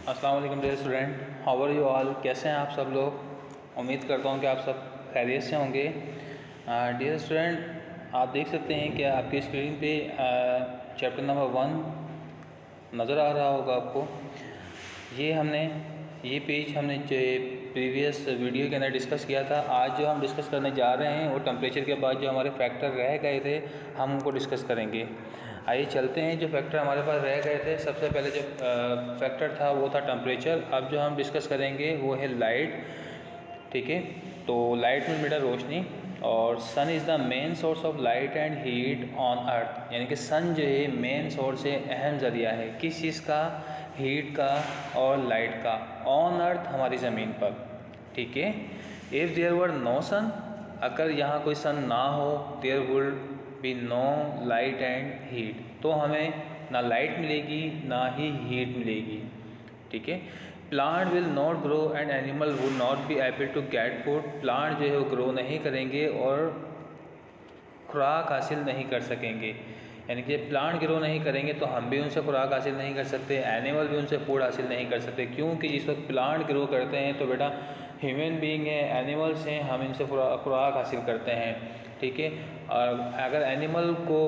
अस्सलाम वालेकुम dear student, how are you all. कैसे हैं आप सब लोग। उम्मीद करता हूँ कि आप सब खैरियत से होंगे। डियर स्टूडेंट, आप देख सकते हैं कि आपकी स्क्रीन पे चैप्टर नंबर 1 नज़र आ रहा होगा आपको। ये पेज हमने जो प्रीवियस वीडियो के अंदर डिस्कस किया था। आज जो हम डिस्कस करने जा रहे हैं वो टेम्परेचर के बाद जो हमारे फैक्टर रह गए थे हम उनको डिस्कस करेंगे। आइए चलते हैं। जो फैक्टर हमारे पास रह गए थे, सबसे पहले जो फैक्टर था वो था टेम्परेचर। अब जो हम डिस्कस करेंगे वो है लाइट। ठीक है, तो लाइट में बेटा रोशनी, और sun is the main source of light and heat on earth. यानी कि सन जो है मेन सोर्स है, अहम ज़रिया है किस चीज़ का, हीट का और लाइट का, ऑन अर्थ हमारी ज़मीन पर। ठीक है, if there were no sun, अगर यहाँ कोई सन ना हो, there would be no light and heat, तो हमें ना लाइट मिलेगी ना ही हीट मिलेगी। ठीक है, plant will not grow and animal would not be able to get food. Plant जो है वो ग्रो नहीं करेंगे और खुराक हासिल नहीं कर सकेंगे। यानी कि प्लांट ग्रो नहीं करेंगे तो हम भी उनसे खुराक हासिल नहीं कर सकते, एनिमल भी उनसे फूड हासिल नहीं कर सकते। क्योंकि जिस वक्त प्लांट ग्रो करते हैं तो बेटा ह्यूमन बीइंग है, एनिमल्स हैं, हम इनसे खुराक हासिल करते हैं। ठीक है, और अगर एनिमल को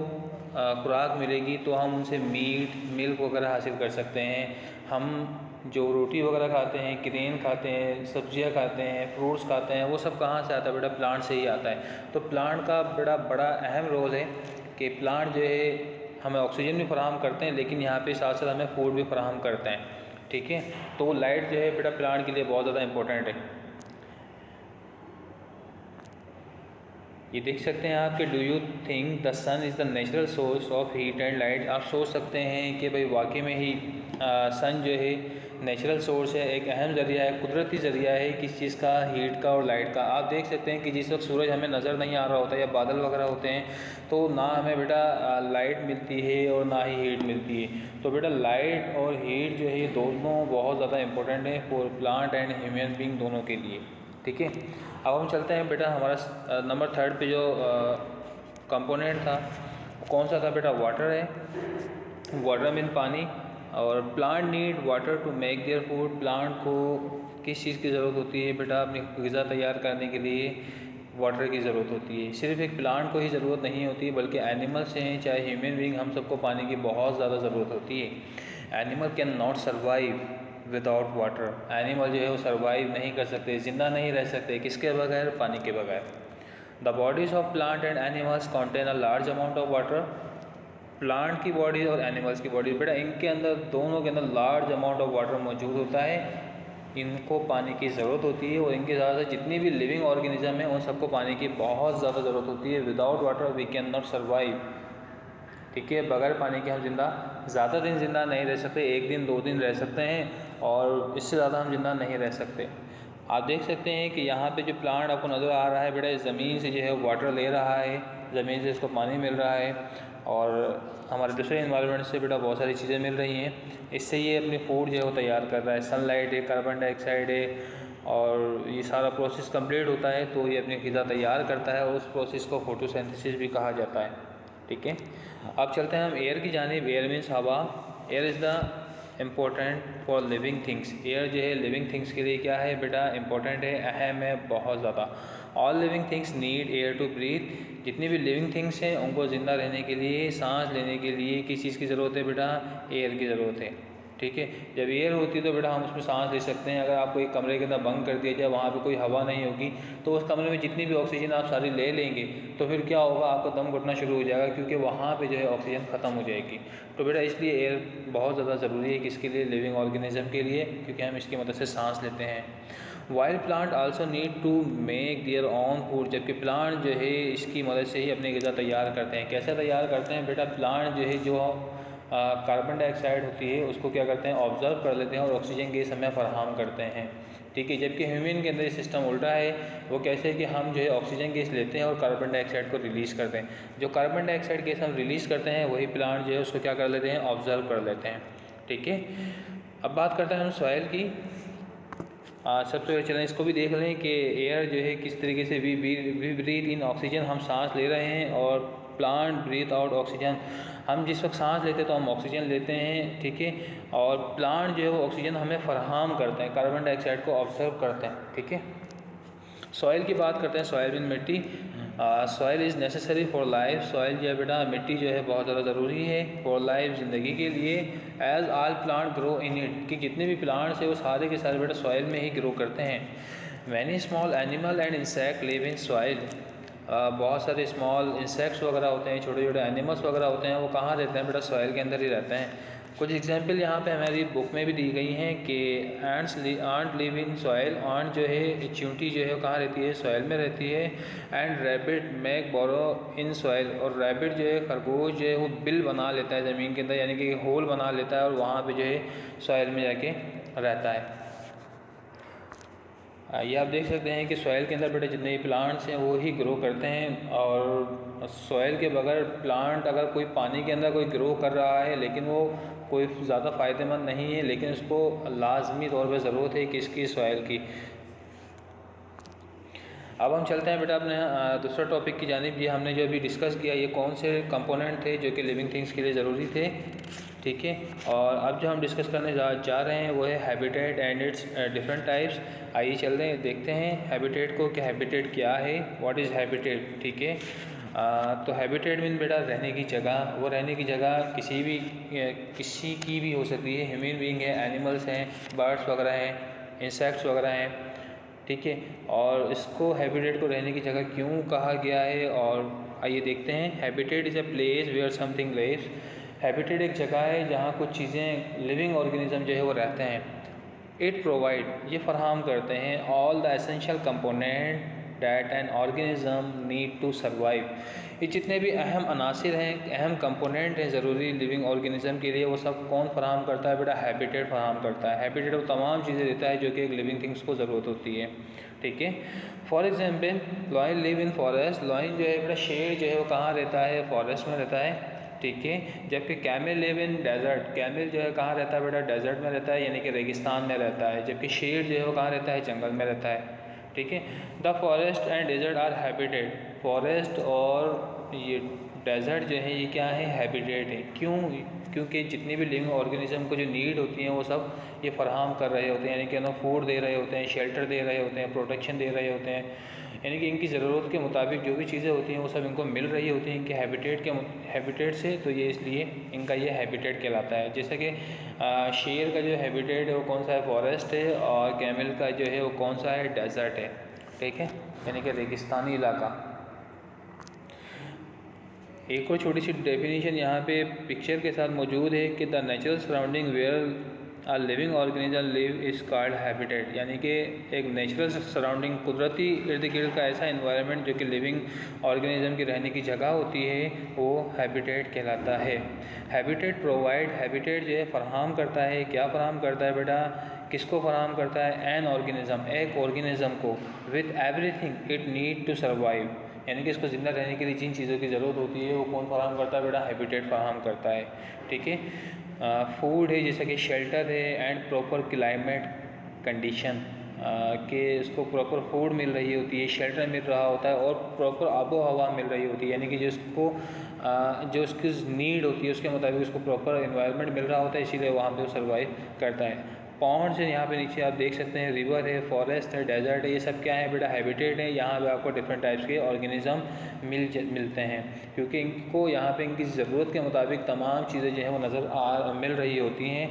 खुराक मिलेगी तो हम उनसे मीट, मिल्क वगैरह हासिल कर सकते हैं। हम जो रोटी वगैरह खाते हैं, ग्रेन खाते हैं, सब्जियां खाते हैं, फ्रूट्स खाते हैं, वो सब कहाँ से आता है बेटा, प्लांट से ही आता है। तो प्लांट का बड़ा अहम रोल है कि प्लांट जो है हमें ऑक्सीजन भी फराहम करते हैं, लेकिन यहाँ पे साथ साथ हमें फूड भी फराहम करते हैं। ठीक है, तो लाइट जो है बेटा प्लांट के लिए बहुत ज़्यादा इंपॉर्टेंट है। ये देख सकते हैं आप कि do you think the sun is the natural source of heat and light. आप सोच सकते हैं कि भाई वाकई में ही सन जो है नेचुरल सोर्स है, एक अहम ज़रिया है, कुदरती ज़रिया है किस चीज़ का, हीट का और लाइट का। आप देख सकते हैं कि जिस वक्त सूरज हमें नज़र नहीं आ रहा होता या बादल वगैरह होते हैं तो ना हमें बेटा लाइट मिलती है और ना ही हीट मिलती है। तो बेटा लाइट और हीट जो है दोनों बहुत ज़्यादा इंपॉर्टेंट है for plant and human being दोनों के लिए। ठीक है, अब हम चलते हैं बेटा हमारा नंबर 3 पे जो कंपोनेंट था कौन सा था बेटा, वाटर है। वाटर मीन पानी, और plant need water to make their food. Plant को किस चीज़ की ज़रूरत होती है बेटा, अपनी ग़िज़ा तैयार करने के लिए वाटर की ज़रूरत होती है। सिर्फ एक प्लांट को ही ज़रूरत नहीं होती बल्कि एनिमल्स हैं चाहे ह्यूमन बीइंग, हम सबको पानी की बहुत ज़्यादा ज़रूरत होती है। Animal can not survive without water. Animal जो है वो सर्वाइव नहीं कर सकते, ज़िंदा नहीं रह सकते किसके बगैर, पानी के बगैर। The bodies of plant and animals contain a large amount of water. Plant की बॉडी और एनिमल्स की बॉडी बेटा इनके अंदर, दोनों के अंदर लार्ज अमाउंट ऑफ वाटर मौजूद होता है। इनको पानी की ज़रूरत होती है और इनके साथ साथ जितनी भी लिविंग ऑर्गेनिज्म है उन सबको पानी की बहुत ज़्यादा ज़रूरत होती है। Without water we can not survive. ठीक है, बगैर पानी के हम ज़्यादा दिन ज़िंदा नहीं रह सकते, 1 दिन 2 दिन रह सकते हैं और इससे ज़्यादा हम ज़िंदा नहीं रह सकते। आप देख सकते हैं कि यहाँ पे जो प्लांट आपको नज़र आ रहा है बेटा, ज़मीन से जो है वाटर ले रहा है, ज़मीन से इसको पानी मिल रहा है और हमारे दूसरे इन्वायरमेंट से बेटा बहुत सारी चीज़ें मिल रही हैं। इससे ये अपनी फूड जो है वो तैयार कर रहा है। सनलाइट है, कार्बन डाइऑक्साइड है, और ये सारा प्रोसेस कंप्लीट होता है तो ये अपनी ग़िज़ा तैयार करता है और उस प्रोसेस को फोटोसिंथेसिस भी कहा जाता है। ठीक है, अब चलते हैं हम एयर की जानिब। एयर मीन्स हवा। Air is the important for living things. Air जो है लिविंग थिंग्स के लिए क्या है बेटा, इंपॉर्टेंट है, अहम है बहुत ज़्यादा। All living things need air to breathe. जितनी भी लिविंग थिंग्स हैं उनको ज़िंदा रहने के लिए, सांस लेने के लिए किस चीज़ की ज़रूरत है बेटा, एयर की ज़रूरत है। ठीक है, जब एयर होती है तो बेटा हम उसमें सांस ले सकते हैं। अगर आपको एक कमरे के अंदर बंद कर दिया जाए, वहाँ पे कोई हवा नहीं होगी तो उस कमरे में जितनी भी ऑक्सीजन आप सारी ले लेंगे तो फिर क्या होगा, आपका दम घुटना शुरू हो जाएगा क्योंकि वहाँ पे जो है ऑक्सीजन ख़त्म हो जाएगी। तो बेटा इसलिए एयर बहुत ज़्यादा ज़रूरी है किसके लिए, लिविंग ऑर्गेनिज्म के लिए, क्योंकि हम इसकी मदद से सांस लेते हैं। Wild plant also need to make their own food. जबकि प्लांट जो है इसकी मदद से ही अपनी ग़िज़ा तैयार करते हैं। कैसे तैयार करते हैं बेटा, प्लांट जो है जो कार्बन डाइऑक्साइड होती है उसको क्या करते हैं, ऑब्जर्व कर लेते हैं और ऑक्सीजन गैस हमें फराहम करते हैं। ठीक है, जबकि ह्यूमन के अंदर ये सिस्टम उल्टा है। वो कैसे है कि हम जो है ऑक्सीजन गैस लेते हैं और कार्बन डाइऑक्साइड को रिलीज़ करते हैं। जो कार्बन डाइऑक्साइड गैस हम रिलीज़ करते हैं वही प्लांट जो है उसको क्या कर लेते हैं, ऑब्जर्व कर लेते हैं। ठीक है, अब बात करते हैं हम सॉइल की। सबसे पहले चलें इसको भी देख लें कि एयर जो है किस तरीके से वी ब्रीथ इन ऑक्सीजन, हम सांस ले रहे हैं और प्लांट ब्रीथ आउट ऑक्सीजन। हम जिस वक्त सांस लेते हैं तो हम ऑक्सीजन लेते हैं, ठीक है, और प्लांट जो है वो ऑक्सीजन हमें फराहम करते हैं, कार्बन डाइऑक्साइड को ऑब्जर्व करते हैं, ठीक है। सॉइल की बात करते हैं, सॉइल मीन मिट्टी। Soil is necessary for life. Soil जो है बेटा, मिट्टी जो है बहुत ज़्यादा ज़रूरी है फॉर लाइफ, ज़िंदगी के लिए। As all plant grow in it, कि जितने भी प्लांट्स हैं वो सारे के सारे बेटा सॉइल में ही ग्रो करते हैं। Many small animal and insect live in soil. बहुत सारे स्मॉल इंसेक्ट्स वगैरह होते हैं, छोटे छोटे एनिमल्स वगैरह होते हैं, वो कहाँ रहते हैं बेटा, सॉइल के अंदर ही रहते हैं। कुछ एग्जांपल यहाँ पे हमारी बुक में भी दी गई हैं कि ant live in soil. Ant जो है, चींटी जो है वो कहाँ रहती है, सॉइल में रहती है। And rabbit make burrow in soil. और रैबिट जो है, खरगोश जो है वो बिल बना लेता है ज़मीन के अंदर, यानी कि होल बना लेता है और वहाँ पे जो है सॉइल में जाके रहता है। ये आप देख सकते हैं कि सॉइल के अंदर बेटे जितने प्लांट्स हैं वो ही ग्रो करते हैं। और सॉइल के बगैर प्लांट अगर कोई पानी के अंदर कोई ग्रो कर रहा है लेकिन वो कोई ज़्यादा फ़ायदेमंद नहीं है, लेकिन उसको लाजमी तौर पर ज़रूरत है किसकी, सॉइल की। अब हम चलते हैं बेटा अपने दूसरा टॉपिक की जानिब। ये हमने जो अभी डिस्कस किया, ये कौन से कंपोनेंट थे जो कि लिविंग थिंग्स के लिए ज़रूरी थे, ठीक है। और अब जो हम डिस्कस करने जा रहे हैं वो है habitat and it's different types. आइए चल रहे हैं, देखते हैं हैबिटेट को कि हैबिटेट क्या है, व्हाट इज़ हैबिटेट, ठीक है। तो हैबिटेट मीन बेटा रहने की जगह। वो रहने की जगह किसी की भी हो सकती है, ह्यूमन बीइंग है, एनिमल्स हैं, बर्ड्स वगैरह हैं, इंसेक्ट्स वगैरह हैं, ठीक है। और इसको हैबिटेट को रहने की जगह क्यों कहा गया है, और आइए देखते हैं। Habitat is a place where something lives. Habitat एक जगह है जहाँ कुछ चीज़ें, लिविंग ऑर्गेनिज्म जो है वो रहते हैं। इट प्रोवाइड, ये फराहम करते हैं, all the essential component that an organism need to survive. ये जितने भी अहम अनासिर हैं, अहम कंपोनेंट हैं ज़रूरी लिविंग ऑर्गेनिज्म के लिए, वो सब कौन फराहम करता है बेटा, हैबिटेट फराहम करता है। हैबिटेट वो तमाम चीज़ें देता है जो कि एक लिविंग थिंग्स को ज़रूरत होती है, ठीक है। For example, lion live in forest. Lion जो है बेटा, शेर जो है वो कहाँ रहता है, फॉरेस्ट में रहता है, ठीक है। जबकि camel live in desert. Camel जो है कहाँ रहता है बेटा, डेजर्ट में रहता है, यानी कि रेगिस्तान में रहता है। जबकि शेर जो है वो कहाँ रहता है, जंगल में रहता है, ठीक है। The forest and desert are habitat. Forest और ये डेजर्ट जो है ये क्या है, हैबिटेट है। क्यों? क्योंकि जितनी भी लिविंग ऑर्गेनिज्म को जो नीड होती हैं वो सब ये फराहम कर रहे होते हैं, यानी कि उन्हें फूड दे रहे होते हैं, शेल्टर दे रहे होते हैं, प्रोटेक्शन दे रहे होते हैं, यानी कि इनकी ज़रूरत के मुताबिक जो भी चीज़ें होती हैं वो सब इनको मिल रही होती हैं इनके हैबिटेट से। तो ये इसलिए इनका ये हैबिटेट कहलाता है। जैसे कि शेर का जो हैबिटेट है वो कौन सा है, फॉरेस्ट है, और कैमल का जो है वो कौन सा है, डेजर्ट है, ठीक है, यानी कि रेगिस्तानी इलाका। एक और छोटी सी डेफिनेशन यहाँ पे पिक्चर के साथ मौजूद है कि the natural surrounding where a living organism live is called habitat. यानी कि एक नेचुरल सराउंडिंग, कुदरती इर्द गिर्द का ऐसा इन्वायरमेंट जो कि लिविंग ऑर्गेनिज्म की रहने की जगह होती है वो हैबिटेट कहलाता है। हैबिटेट प्रोवाइड, हैबिटेट जो है फराहम करता है, क्या फराहम करता है बेटा, किसको फराहम करता है, एन ऑर्गेनिज्म, एक ऑर्गेनिज्म को, with everything it need to survive, यानी कि इसको ज़िंदा रहने के लिए जिन चीज़ों की ज़रूरत होती है वो कौन फराहम करता है बेटा, हैबिटेट फराहम करता है, ठीक है। फूड है, जैसे कि शेल्टर है, एंड प्रॉपर क्लाइमेट कंडीशन, कि इसको प्रॉपर फूड मिल रही होती है, शेल्टर मिल रहा होता है, और प्रॉपर आबो हवा मिल रही होती है, यानी कि जिसको जो उसकी नीड होती है उसके मुताबिक उसको प्रॉपर इन्वायरमेंट मिल रहा होता है, इसीलिए वहाँ पे वो सर्वाइव करता है। पॉन्ड्स है, यहाँ पे नीचे आप देख सकते हैं, रिवर है, फॉरेस्ट है, डेजर्ट है, ये सब क्या है बेटा, हैबिटेट है। यहाँ पे आपको डिफरेंट टाइप्स के ऑर्गेनिज्म मिलते हैं, क्योंकि इनको यहाँ पे इनकी ज़रूरत के मुताबिक तमाम चीज़ें जो है वो मिल रही होती हैं,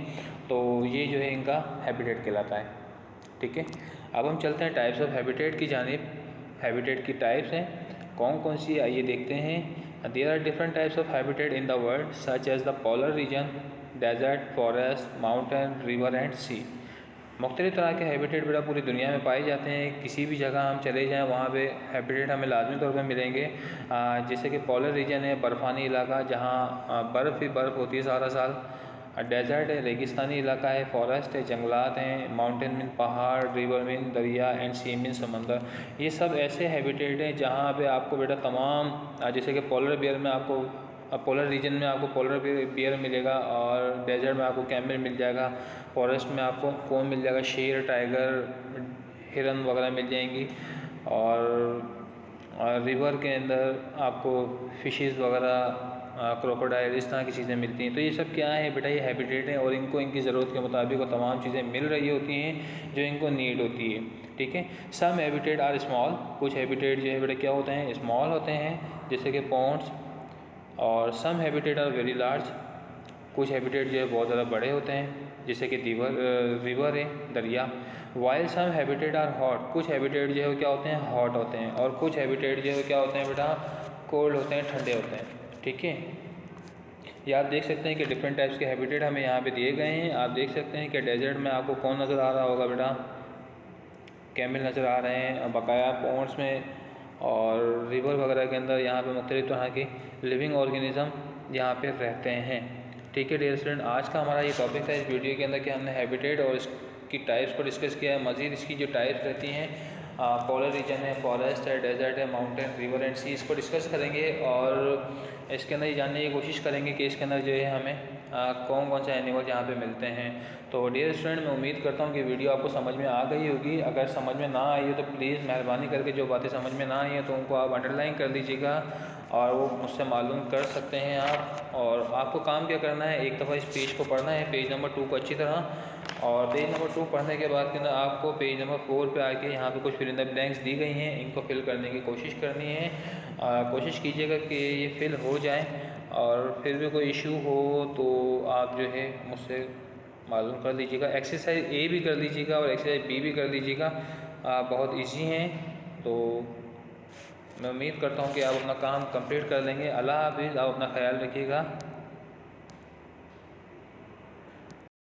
तो ये जो है इनका हैबिटेट कहलाता है, ठीक है। अब हम चलते हैं टाइप्स ऑफ हैबिटेट की जानिब। हैबिटेट की टाइप्स हैं कौन कौन सी, आइए देखते हैं। There are different types of habitat in the world such as the polar region, desert, forest, mountain, river and sea. मुख्तलिफ़ तरह के हैबिटेट बेटा पूरी दुनिया में पाए जाते हैं। किसी भी जगह हम चले जाएं वहाँ पे हैबिटेट हमें लाजमी तौर पर मिलेंगे। जैसे कि पोलर रीजन है, बर्फ़ानी इलाका जहाँ बर्फ़ ही बर्फ़ होती है सारा साल। डेजर्ट है, रेगिस्तानी इलाका है। फॉरेस्ट है, जंगलात हैं। माउंटेन मीन पहाड़, रिवर मीन दरिया, एंड सी मीन समंदर। ये सब ऐसे हैबिटेट हैं जहाँ पे आपको बेटा तमाम, जैसे कि पोलर बियर में आपको, पोलर रीजन में आपको पोलर बियर मिलेगा, और डेजर्ट में आपको कैमल मिल जाएगा, फॉरेस्ट में आपको कौन मिल जाएगा, शेर, टाइगर, हिरन वगैरह मिल जाएंगी, और रिवर के अंदर आपको फिशेस वगैरह, क्रोकोडाइल, इस तरह की चीज़ें मिलती हैं। तो ये सब क्या है बेटा, ये हैबिटेट है और इनको इनकी ज़रूरत के मुताबिक वो तमाम चीज़ें मिल रही होती हैं जो इनको नीड होती है। ठीक है। सम हैबिटेट आर स्मॉल, कुछ हैबिटेट जो है बेटा क्या होते हैं, स्मॉल होते हैं, जैसे कि पॉन्ड्स। और सम हैबिटेट आर वेरी लार्ज, कुछ हैबिटेट जो है बहुत ज़्यादा बड़े होते हैं, जैसे कि रिवर है, दरिया। While some habitat are hot, कुछ हैबिटेट जो है क्या होते हैं, हॉट होते हैं। और कुछ हैबिटेट जो है क्या होते हैं बेटा, कोल्ड होते हैं, ठंडे होते हैं। ठीक है। ये आप देख सकते हैं कि डिफरेंट टाइप्स के हैबिटेट हमें यहाँ पे दिए गए हैं। आप देख सकते हैं कि डेजर्ट में आपको कौन नज़र आ रहा होगा बेटा, कैमल नज़र आ रहे हैं बकाया पॉन्ड्स में। और रिवर वगैरह के अंदर यहाँ पे मुख्तलिफ तरह के लिविंग ऑर्गेनिज़म यहाँ पे रहते हैं। ठीक है डियर स्टूडेंट, आज का हमारा ये टॉपिक था इस वीडियो के अंदर कि हमने हैबिटेट और इसकी टाइप्स को डिस्कस किया है। मज़ीद इसकी जो टाइप्स रहती हैं, पोलर रीजन है, फॉरेस्ट है, डेजर्ट है, माउंटेन, रिवर एंड सी, इसको डिस्कस करेंगे। और इसके अंदर ये जानने की कोशिश करेंगे कि इसके अंदर जो है हमें कौन कौन से एनिमल यहाँ पे मिलते हैं। तो डियर स्टूडेंट, मैं उम्मीद करता हूँ कि वीडियो आपको समझ में आ गई होगी। अगर समझ में ना आई हो तो प्लीज़ मेहरबानी करके जो बातें समझ में ना आई हैं तो उनको आप अंडरलाइन कर लीजिएगा और वो मुझसे मालूम कर सकते हैं आप। और आपको काम क्या करना है, एक दफ़ा इस पेज को पढ़ना है, पेज नंबर 2 को अच्छी तरह। और पेज नंबर 2 पढ़ने के बाद के अंदर आपको पेज नंबर 4 पे आके यहाँ पे कुछ फिल इन द ब्लैंक्स दी गई हैं, इनको फिल करने की कोशिश करनी है। कोशिश कीजिएगा कि ये फिल हो जाए। और फिर भी कोई इशू हो तो आप जो है मुझसे मालूम कर लीजिएगा। एक्सरसाइज ए भी कर लीजिएगा और एक्सरसाइज बी भी कर लीजिएगा, बहुत इजी हैं। तो मैं उम्मीद करता हूँ कि आप अपना काम कंप्लीट कर लेंगे। अल्लाह हाफिज़, आप अपना ख्याल रखिएगा।